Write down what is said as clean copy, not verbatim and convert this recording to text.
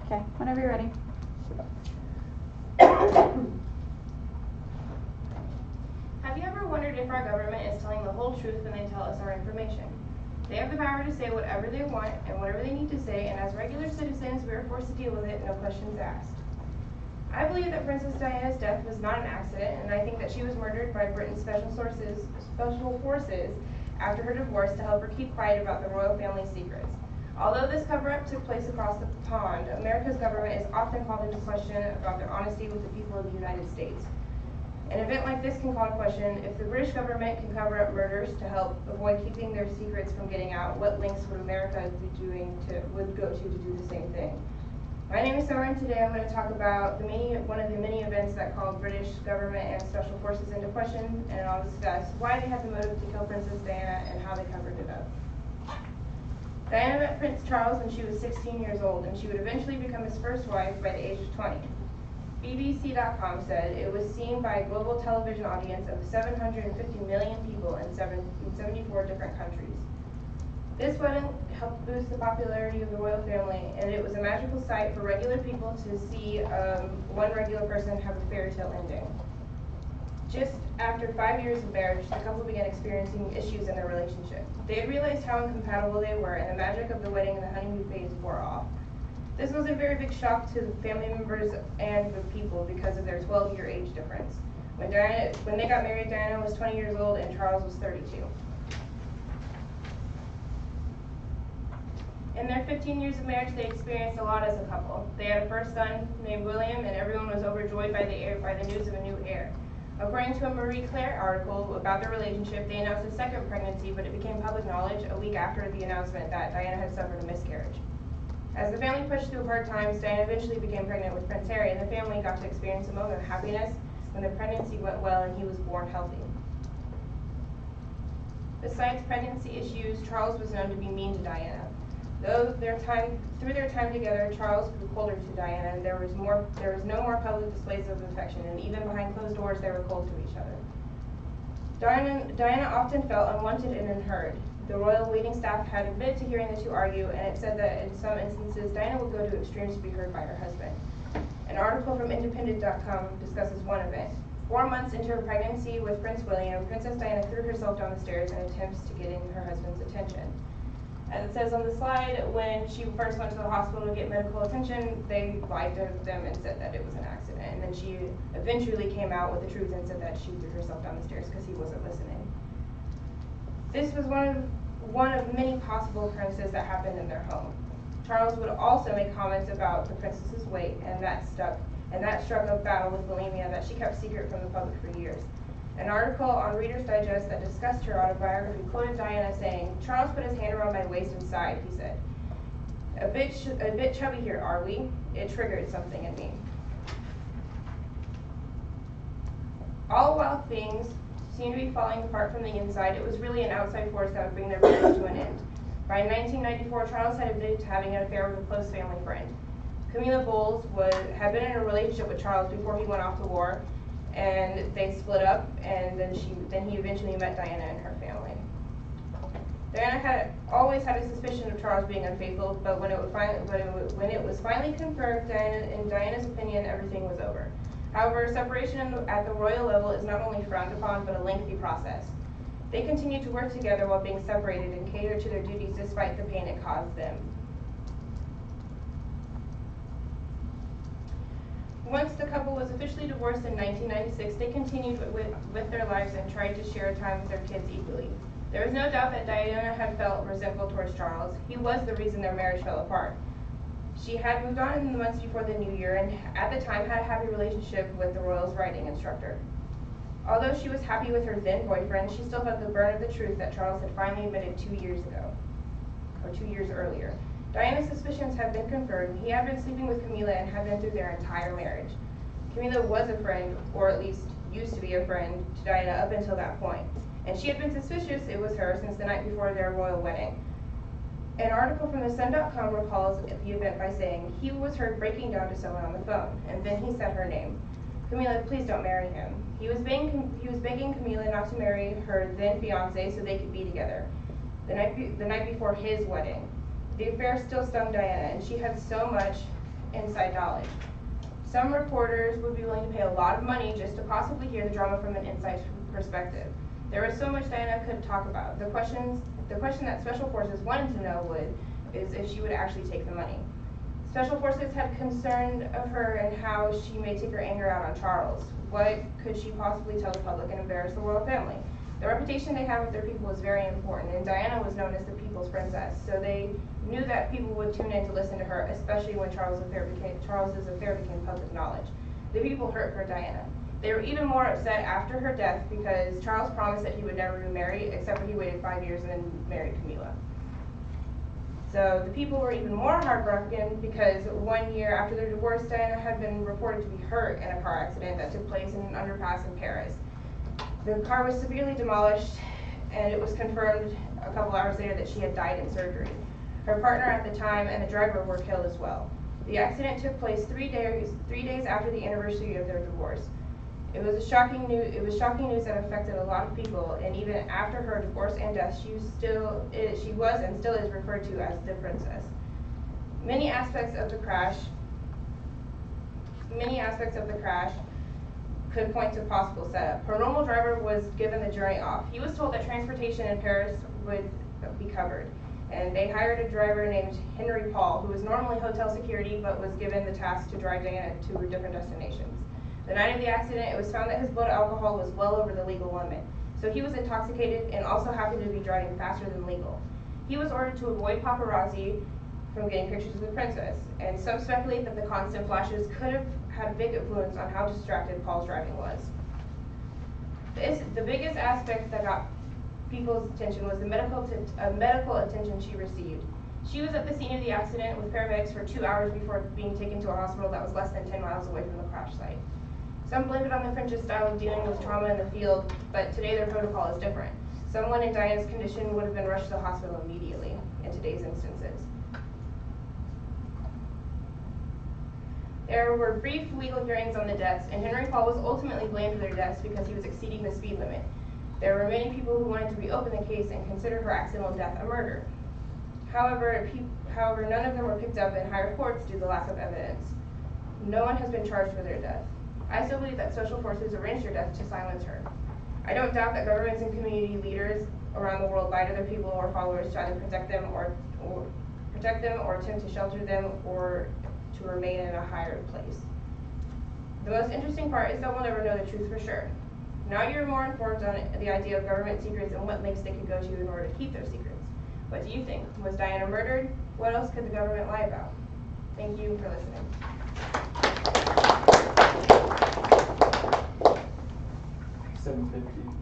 Okay, whenever you're ready. Have you ever wondered if our government is telling the whole truth when they tell us our information? They have the power to say whatever they want and whatever they need to say, and as regular citizens, we are forced to deal with it, no questions asked. I believe that Princess Diana's death was not an accident, and I think that she was murdered by Britain's special forces after her divorce to help her keep quiet about the royal family's secrets. Although this cover-up took place across the pond, America's government is often called into question about their honesty with the people of the United States. An event like this can call into question if the British government can cover up murders to help avoid keeping their secrets from getting out. What lengths would America would go to do the same thing? My name is Summer, and today I'm going to talk about one of the many events that called British government and special forces into question, and I'll discuss why they had the motive to kill Princess Diana and how they covered it up. Diana met Prince Charles when she was 16 years old, and she would eventually become his first wife by the age of 20. BBC.com said it was seen by a global television audience of 750 million people in 74 different countries. This wedding helped boost the popularity of the royal family, and it was a magical sight for regular people to see one regular person have a fairy tale ending. Just after 5 years of marriage, the couple began experiencing issues in their relationship. They had realized how incompatible they were, and the magic of the wedding and the honeymoon phase wore off. This was a very big shock to the family members and the people because of their 12-year age difference. When they got married, Diana was 20 years old and Charles was 32. In their 15 years of marriage, they experienced a lot as a couple. They had a first son named William, and everyone was overjoyed by the news of a new heir. According to a Marie Claire article about their relationship, they announced a second pregnancy, but it became public knowledge a week after the announcement that Diana had suffered a miscarriage. As the family pushed through hard times, Diana eventually became pregnant with Prince Harry, and the family got to experience a moment of happiness when the pregnancy went well and he was born healthy. Besides pregnancy issues, Charles was known to be mean to Diana. Through their time together, Charles grew colder to Diana, and there was no more public displays of affection, and even behind closed doors they were cold to each other. Diana often felt unwanted and unheard. The royal waiting staff had admitted to hearing the two argue, and it said that in some instances Diana would go to extremes to be heard by her husband. An article from Independent.com discusses one event. 4 months into her pregnancy with Prince William, Princess Diana threw herself down the stairs in attempts to get her husband's attention. As it says on the slide, when she first went to the hospital to get medical attention, they lied to them and said that it was an accident. And then she eventually came out with the truth and said that she threw herself down the stairs because he wasn't listening. This was one of many possible occurrences that happened in their home. Charles would also make comments about the princess's weight, and that struck a battle with bulimia that she kept secret from the public for years. An article on Reader's Digest that discussed her autobiography quoted Diana saying, "Charles put his hand around my waist and sighed," he said. A bit chubby here, are we? It triggered something in me. All while things seemed to be falling apart from the inside, it was really an outside force that would bring their marriage to an end. By 1994, Charles had admitted to having an affair with a close family friend. Camilla Bowles had been in a relationship with Charles before he went off to war, and they split up, and then he eventually met Diana and her family. Diana had always had a suspicion of Charles being unfaithful, but when it was finally confirmed, in Diana's opinion, everything was over. However, separation at the royal level is not only frowned upon, but a lengthy process. They continued to work together while being separated and cater to their duties despite the pain it caused them. Once the couple was officially divorced in 1996, they continued with their lives and tried to share time with their kids equally. There was no doubt that Diana had felt resentful towards Charles. He was the reason their marriage fell apart. She had moved on in the months before the new year, and at the time had a happy relationship with the royals' writing instructor. Although she was happy with her then boyfriend, she still felt the burn of the truth that Charles had finally admitted 2 years earlier. Diana's suspicions had been confirmed. He had been sleeping with Camilla and had been through their entire marriage. Camilla was a friend, or at least used to be a friend, to Diana up until that point, and she had been suspicious it was her since the night before their royal wedding. An article from the Sun.com recalls the event by saying, "He was heard breaking down to someone on the phone, and then he said her name. Camilla, please don't marry him." He was begging Camilla not to marry her then fiance so they could be together. The night before his wedding. The affair still stung Diana, and she had so much inside knowledge. Some reporters would be willing to pay a lot of money just to possibly hear the drama from an inside perspective. There was so much Diana could talk about. The question that Special Forces wanted to know is if she would actually take the money. Special Forces had concern of her and how she may take her anger out on Charles. What could she possibly tell the public and embarrass the royal family? The reputation they have with their people was very important, and Diana was known as the people's princess, so they knew that people would tune in to listen to her, especially when Charles's affair became public knowledge. The people hurt for Diana. They were even more upset after her death because Charles promised that he would never remarry, except for he waited 5 years and then married Camilla. So the people were even more heartbroken because 1 year after their divorce, Diana had been reported to be hurt in a car accident that took place in an underpass in Paris. The car was severely demolished, and it was confirmed a couple hours later that she had died in surgery. Her partner at the time and the driver were killed as well. The accident took place 3 days after the anniversary of their divorce. It was shocking news that affected a lot of people, and even after her divorce and death, she was and still is referred to as the princess. Many aspects of the crash could point to possible setup. Her normal driver was given the journey off. He was told that transportation in Paris would be covered, and they hired a driver named Henry Paul, who was normally hotel security but was given the task to drive Diana to different destinations. The night of the accident, it was found that his blood alcohol was well over the legal limit, so he was intoxicated and also happened to be driving faster than legal. He was ordered to avoid paparazzi from getting pictures of the princess, and some speculate that the constant flashes could have had a big influence on how distracted Paul's driving was. The biggest aspect that got people's attention was the medical attention she received. She was at the scene of the accident with paramedics for 2 hours before being taken to a hospital that was less than 10 miles away from the crash site. Some blamed it on the French's style of dealing with trauma in the field, but today their protocol is different. Someone in Diana's condition would have been rushed to the hospital immediately in today's instances. There were brief legal hearings on the deaths, and Henry Paul was ultimately blamed for their deaths because he was exceeding the speed limit. There were many people who wanted to reopen the case and consider her accidental death a murder. However, none of them were picked up in higher courts due to the lack of evidence. No one has been charged for their death. I still believe that Special Forces arranged her death to silence her. I don't doubt that governments and community leaders around the world lie to their people or followers to either protect them or attempt to shelter them or to remain in a higher place. The most interesting part is that we'll never know the truth for sure. Now you're more informed on the idea of government secrets and what lengths they could go to in order to keep their secrets. What do you think? Was Diana murdered? What else could the government lie about? Thank you for listening. 7:50.